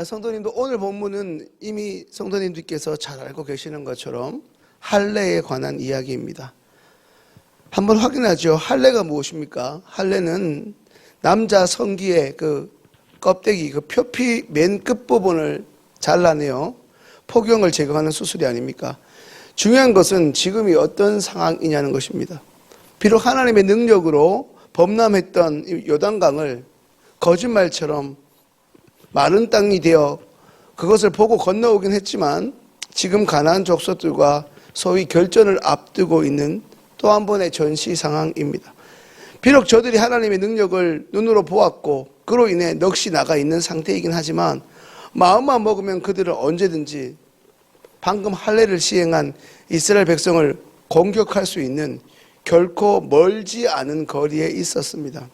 성도님도 오늘 본문은 이미 성도님들께서 잘 알고 계시는 것처럼 할례에 관한 이야기입니다. 한번 확인하죠. 할례가 무엇입니까? 할례는 남자 성기의 그 껍데기, 그 표피 맨 끝부분을 잘라내어 포경을 제거하는 수술이 아닙니까? 중요한 것은 지금이 어떤 상황이냐는 것입니다. 비록 하나님의 능력으로 범람했던 요단강을 거짓말처럼 마른 땅이 되어 그것을 보고 건너오긴 했지만 지금 가나안 족속들과 소위 결전을 앞두고 있는 또 한 번의 전시 상황입니다. 비록 저들이 하나님의 능력을 눈으로 보았고 그로 인해 넋이 나가 있는 상태이긴 하지만 마음만 먹으면 그들은 언제든지 방금 할례를 시행한 이스라엘 백성을 공격할 수 있는 결코 멀지 않은 거리에 있었습니다.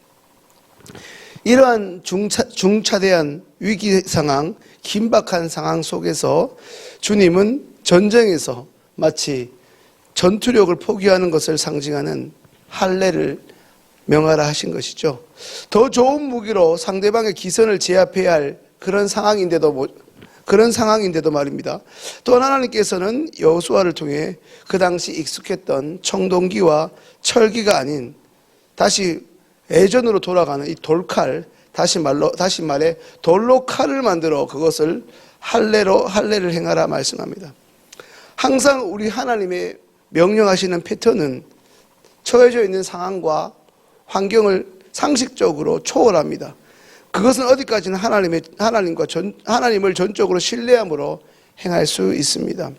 이러한 중차대한 위기 상황, 긴박한 상황 속에서 주님은 전쟁에서 마치 전투력을 포기하는 것을 상징하는 할례를 명하라 하신 것이죠. 더 좋은 무기로 상대방의 기선을 제압해야 할 그런 상황인데도 말입니다. 또한 하나님께서는 여호수아를 통해 그 당시 익숙했던 청동기와 철기가 아닌 다시 예전으로 돌아가는 이 돌칼, 다시 말해 돌로 칼을 만들어 그것을 할례를 행하라 말씀합니다. 항상 우리 하나님의 명령하시는 패턴은 처해져 있는 상황과 환경을 상식적으로 초월합니다. 그것은 어디까지는 하나님을 전적으로 신뢰함으로 행할 수 있습니다.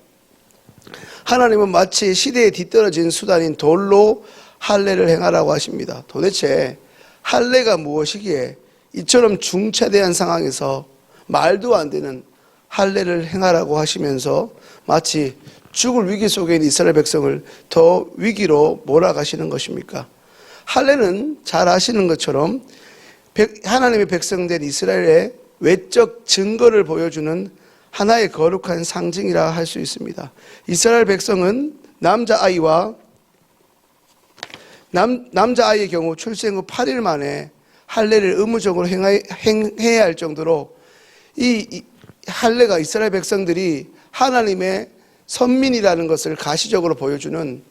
하나님은 마치 시대에 뒤떨어진 수단인 돌로 할례를 행하라고 하십니다. 도대체 할례가 무엇이기에 이처럼 중차대한 상황에서 말도 안 되는 할례를 행하라고 하시면서 마치 죽을 위기 속에 있는 이스라엘 백성을 더 위기로 몰아가시는 것입니까? 할례는 잘 아시는 것처럼 하나님의 백성된 이스라엘의 외적 증거를 보여주는 하나의 거룩한 상징이라 할 수 있습니다. 이스라엘 백성은 남자아이의 경우 출생 후 8일 만에 할례를 의무적으로 행해야 할 정도로 이 할례가 이스라엘 백성들이 하나님의 선민이라는 것을 가시적으로 보여주는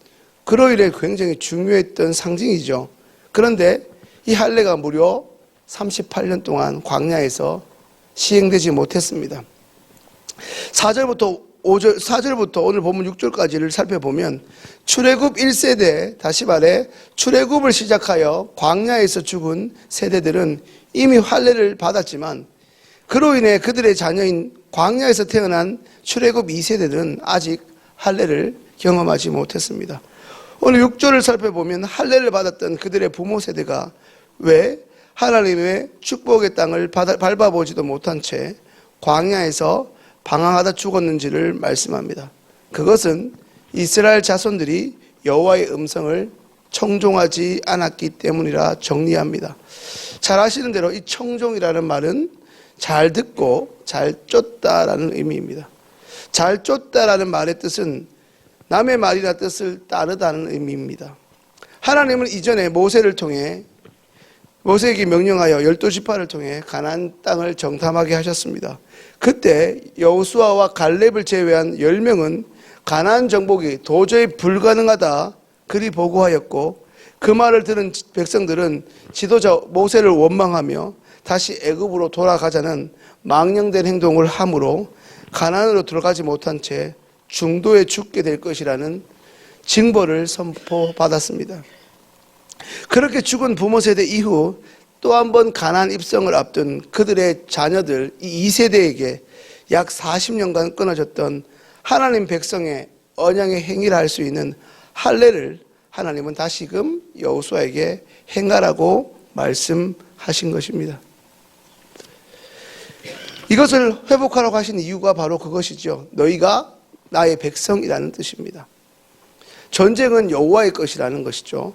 그로 인해 굉장히 중요했던 상징이죠. 그런데 이 할례가 무려 38년 동안 광야에서 시행되지 못했습니다. 4절부터 오늘 본문 6절까지를 살펴보면 출애굽 1세대, 다시 말해 출애굽을 시작하여 광야에서 죽은 세대들은 이미 할례를 받았지만 그로 인해 그들의 자녀인 광야에서 태어난 출애굽 2세대들은 아직 할례를 경험하지 못했습니다. 오늘 6절을 살펴보면 할례를 받았던 그들의 부모 세대가 왜 하나님의 축복의 땅을 밟아보지도 못한 채 광야에서 방황하다 죽었는지를 말씀합니다. 그것은 이스라엘 자손들이 여호와의 음성을 청종하지 않았기 때문이라 정리합니다. 잘 아시는 대로 이 청종이라는 말은 잘 듣고 잘 쫓다라는 의미입니다. 잘 쫓다라는 말의 뜻은 남의 말이나 뜻을 따르다는 의미입니다. 하나님은 이전에 모세를 통해 모세에게 명령하여 12지파를 통해 가나안 땅을 정탐하게 하셨습니다. 그때 여호수아와 갈렙을 제외한 10명은 가나안 정복이 도저히 불가능하다 그리 보고하였고 그 말을 들은 백성들은 지도자 모세를 원망하며 다시 애굽으로 돌아가자는 망령된 행동을 함으로 가나안으로 들어가지 못한 채 중도에 죽게 될 것이라는 징벌을 선포받았습니다. 그렇게 죽은 부모 세대 이후 또 한 번 가나안 입성을 앞둔 그들의 자녀들 이 2세대에게 약 40년간 끊어졌던 하나님 백성의 언양의 행위를 할 수 있는 할례를 하나님은 다시금 여호수아에게 행하라고 말씀하신 것입니다. 이것을 회복하라고 하신 이유가 바로 그것이죠. 너희가 나의 백성이라는 뜻입니다. 전쟁은 여호와의 것이라는 것이죠.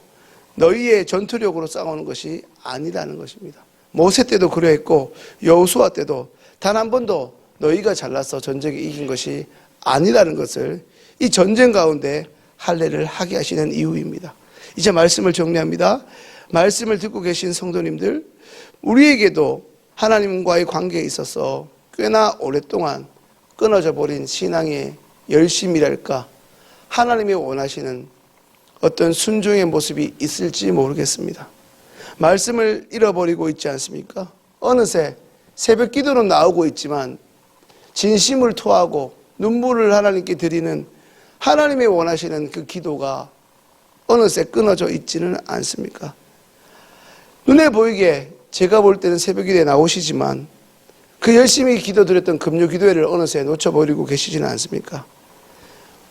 너희의 전투력으로 싸우는 것이 아니라는 것입니다. 모세 때도 그러했고 여호수아 때도 단 한 번도 너희가 잘나서 전쟁에 이긴 것이 아니라는 것을 이 전쟁 가운데 할례를 하게 하시는 이유입니다. 이제 말씀을 정리합니다. 말씀을 듣고 계신 성도님들, 우리에게도 하나님과의 관계에 있어서 꽤나 오랫동안 끊어져 버린 신앙의 열심이랄까, 하나님이 원하시는 어떤 순종의 모습이 있을지 모르겠습니다. 말씀을 잃어버리고 있지 않습니까? 어느새 새벽 기도는 나오고 있지만 진심을 토하고 눈물을 하나님께 드리는 하나님이 원하시는 그 기도가 어느새 끊어져 있지는 않습니까? 눈에 보이게 제가 볼 때는 새벽 기도에 나오시지만 그 열심히 기도드렸던 금요 기도회를 어느새 놓쳐버리고 계시지는 않습니까?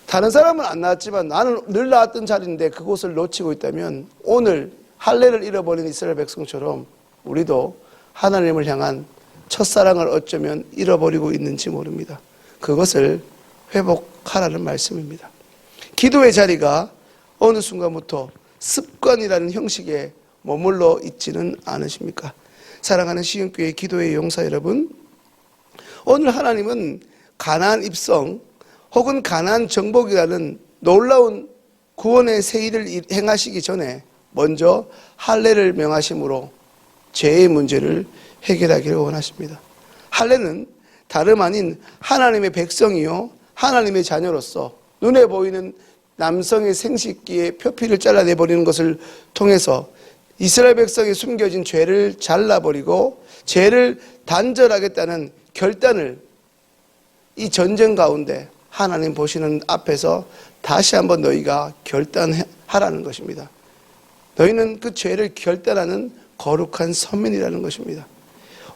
다른 사람은 안 나왔지만 나는 늘 나왔던 자리인데 그곳을 놓치고 있다면 오늘 할례를 잃어버린 이스라엘 백성처럼 우리도 하나님을 향한 첫사랑을 어쩌면 잃어버리고 있는지 모릅니다. 그것을 회복하라는 말씀입니다. 기도의 자리가 어느 순간부터 습관이라는 형식에 머물러 있지는 않으십니까? 사랑하는 시흥교회 기도의 용사 여러분, 오늘 하나님은 가나안 입성 혹은 가나안 정복이라는 놀라운 구원의 새 일을 행하시기 전에 먼저 할례를 명하심으로 죄의 문제를 해결하기를 원하십니다. 할례는 다름 아닌 하나님의 백성이요 하나님의 자녀로서 눈에 보이는 남성의 생식기의 표피를 잘라내버리는 것을 통해서 이스라엘 백성이 숨겨진 죄를 잘라버리고 죄를 단절하겠다는 결단을 이 전쟁 가운데 하나님 보시는 앞에서 다시 한번 너희가 결단하라는 것입니다. 너희는 그 죄를 결단하는 거룩한 선민이라는 것입니다.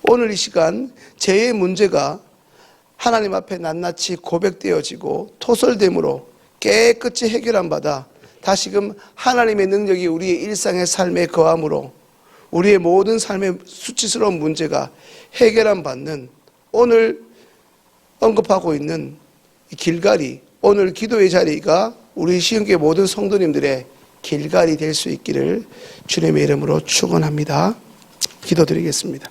오늘 이 시간 죄의 문제가 하나님 앞에 낱낱이 고백되어지고 토설됨으로 깨끗이 해결한 바다 다시금 하나님의 능력이 우리의 일상의 삶에 거함으로 우리의 모든 삶의 수치스러운 문제가 해결함 받는 오늘 언급하고 있는 길갈이, 오늘 기도의 자리가 우리 시흥교회 모든 성도님들의 길갈이 될 수 있기를 주님의 이름으로 축원합니다. 기도드리겠습니다.